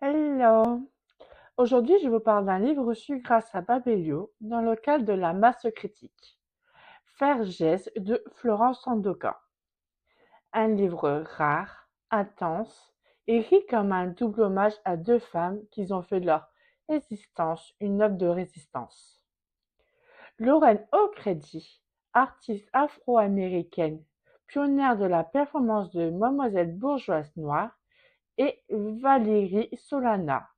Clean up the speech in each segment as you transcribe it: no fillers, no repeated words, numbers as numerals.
Hello! Aujourd'hui, je vous parle d'un livre reçu grâce à Babelio dans le cadre de la masse critique. Fergès de Florence Sandoka. Un livre rare, intense, écrit comme un double hommage à deux femmes qui ont fait de leur existence une œuvre de résistance. Lorraine O'Grady, artiste afro-américaine, pionnière de la performance de Mademoiselle bourgeoise noire, et Valérie Solana,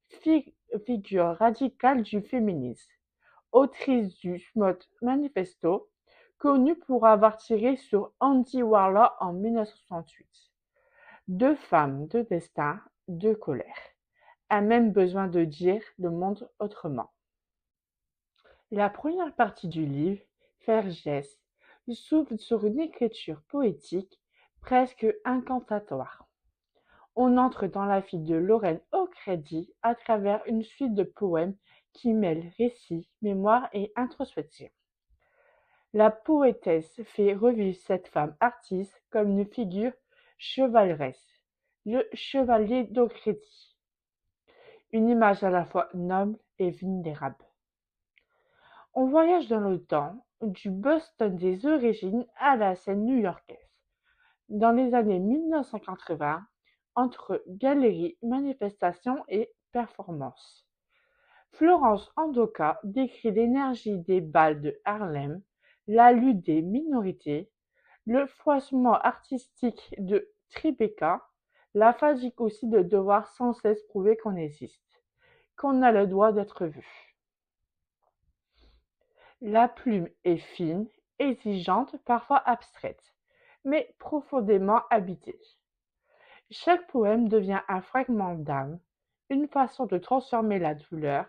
figure radicale du féminisme, autrice du Manifesto, connue pour avoir tiré sur Andy Warhol en 1968. Deux femmes, deux destins, deux colères. A même besoin de dire le monde autrement. La première partie du livre, Fergès, s'ouvre sur une écriture poétique presque incantatoire. On entre dans la vie de Lorraine O'Grady à travers une suite de poèmes qui mêlent récit, mémoire et introspection. La poétesse fait revivre cette femme artiste comme une figure chevaleresque, le chevalier d'O'Grady, une image à la fois noble et vulnérable. On voyage dans le temps, du Boston des origines à la scène new-yorkaise, dans les années 1980, entre galeries, manifestations et performances. Florence Andoka décrit l'énergie des bals de Harlem, la lutte des minorités, le froissement artistique de Tribeca, la fatigue aussi de devoir sans cesse prouver qu'on existe, qu'on a le droit d'être vu. La plume est fine, exigeante, parfois abstraite, mais profondément habitée. Chaque poème devient un fragment d'âme, une façon de transformer la douleur,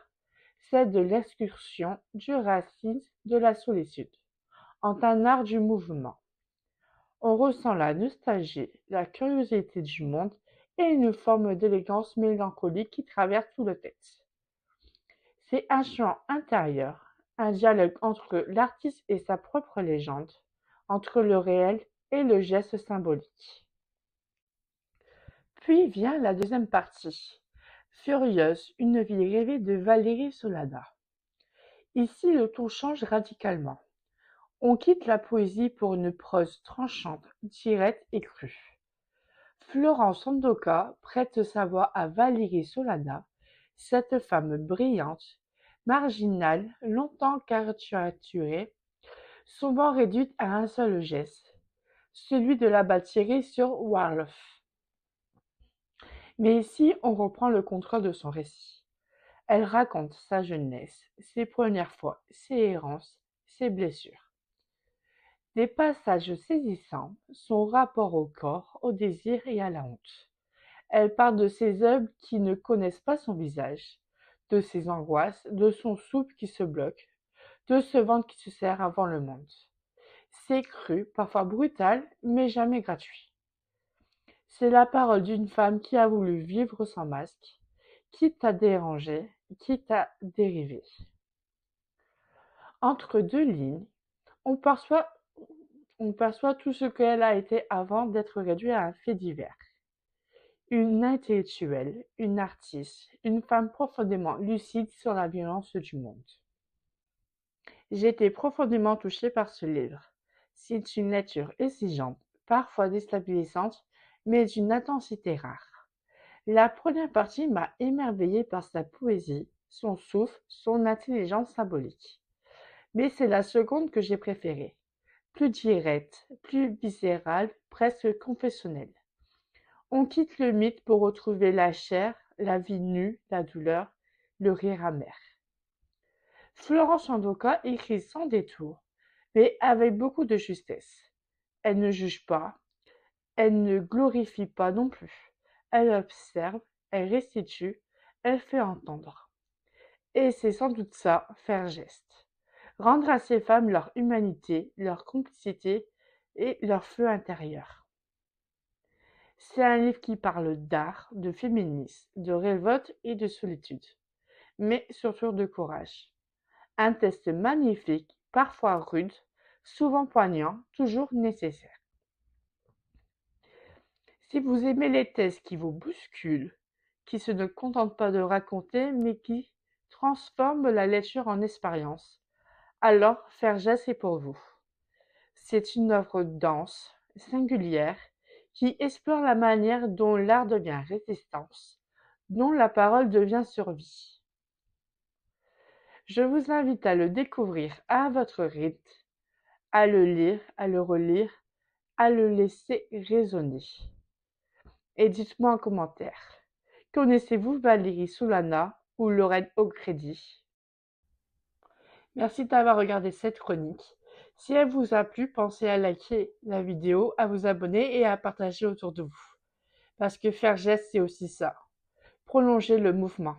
celle de l'excursion, du racisme, de la solitude, en un art du mouvement. On ressent la nostalgie, la curiosité du monde et une forme d'élégance mélancolique qui traverse tout le texte. C'est un chant intérieur, un dialogue entre l'artiste et sa propre légende, entre le réel et le geste symbolique. Puis vient la deuxième partie. Furieuse, une vie rêvée de Valérie Solana. Ici, le ton change radicalement. On quitte la poésie pour une prose tranchante, directe et crue. Florence Sandoka prête sa voix à Valérie Solana, cette femme brillante, marginale, longtemps caricaturée, souvent réduite à un seul geste, celui de la balle tirée sur Warlow. Mais ici, on reprend le contrôle de son récit. Elle raconte sa jeunesse, ses premières fois, ses errances, ses blessures. Des passages saisissants, son rapport au corps, au désir et à la honte. Elle parle de ses œuvres qui ne connaissent pas son visage, de ses angoisses, de son souffle qui se bloque, de ce ventre qui se serre avant le monde. C'est cru, parfois brutal, mais jamais gratuit. C'est la parole d'une femme qui a voulu vivre sans masque, quitte à déranger, quitte à dériver. Entre deux lignes, on perçoit, on perçoit tout ce qu'elle a été avant d'être réduite à un fait divers. Une intellectuelle, une artiste, une femme profondément lucide sur la violence du monde. J'ai été profondément touchée par ce livre. C'est une lecture exigeante, parfois déstabilisante, mais d'une intensité rare. La première partie m'a émerveillée par sa poésie, son souffle, son intelligence symbolique. Mais c'est la seconde que j'ai préférée. Plus directe, plus viscérale, presque confessionnelle. On quitte le mythe pour retrouver la chair, la vie nue, la douleur, le rire amer. Florence Sandoka écrit sans détour, mais avec beaucoup de justesse. Elle ne juge pas, elle ne glorifie pas non plus. Elle observe, elle restitue, elle fait entendre. Et c'est sans doute ça, faire geste. Rendre à ces femmes leur humanité, leur complicité et leur feu intérieur. C'est un livre qui parle d'art, de féminisme, de révolte et de solitude, mais surtout de courage. Un test magnifique, parfois rude, souvent poignant, toujours nécessaire. Si vous aimez les tests qui vous bousculent, qui ne se contente pas de raconter, mais qui transforme la lecture en expérience. Alors, Faire geste est pour vous. C'est une œuvre dense, singulière, qui explore la manière dont l'art devient résistance, dont la parole devient survie. Je vous invite à le découvrir à votre rythme, à le lire, à le relire, à le laisser résonner. Et dites-moi en commentaire, connaissez-vous Valérie Soulana ou Lorraine Aucrédit? Merci d'avoir regardé cette chronique. Si elle vous a plu, pensez à liker la vidéo, à vous abonner et à partager autour de vous. Parce que faire geste, c'est aussi ça. Prolonger le mouvement.